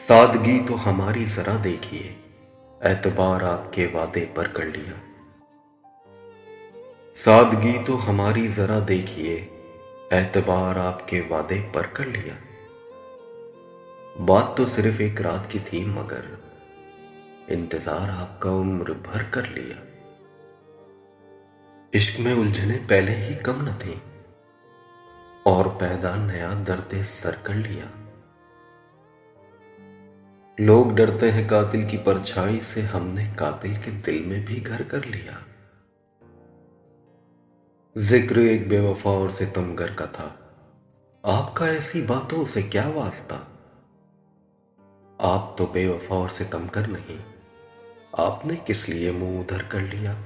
सादगी तो हमारी जरा देखिए, एतबार आपके वादे पर कर लिया। सादगी तो हमारी जरा देखिए, एतबार आपके वादे पर कर लिया। बात तो सिर्फ एक रात की थी, मगर इंतजार आपका उम्र भर कर लिया। इश्क में उलझने पहले ही कम न थी, और पैदा नया दर्द सर कर लिया। लोग डरते हैं कातिल की परछाई से, हमने कातिल के दिल में भी घर कर लिया। जिक्र एक बेवफा और सितमगर का था, आपका ऐसी बातों से क्या वास्ता। आप तो बेवफा और सितमगर नहीं, आपने किस लिए मुंह उधर कर लिया।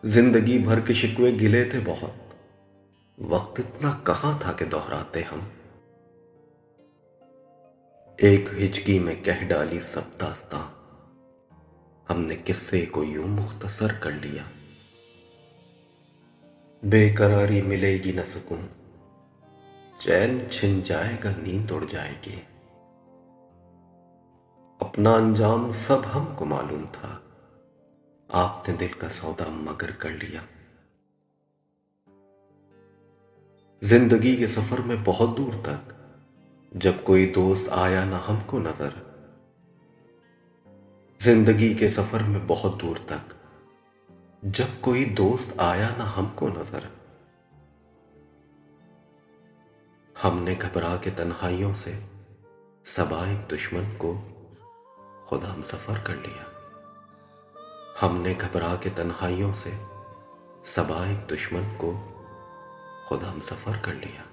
जिंदगी भर के शिकवे गिले थे बहुत, वक्त इतना कहां था कि दोहराते हम। एक हिचकी में कह डाली सब दास्तां, हमने किस्से को यूं मुख्तसर कर लिया। बेकरारी मिलेगी न सुकून, चैन छिन जाएगा, नींद उड़ जाएगी। अपना अंजाम सब हमको मालूम था, आपने दिल का सौदा मगर कर लिया। जिंदगी के सफर में बहुत दूर तक जब कोई दोस्त आया ना हमको नजर। जिंदगी के सफर में बहुत दूर तक जब कोई दोस्त आया ना हमको नजर। हमने घबरा के तन्हाइयों से सबा एक दुश्मन को खुद हम सफर कर लिया। हमने घबरा के तन्हाइयों से सबा एक दुश्मन को खुद हम सफर कर लिया।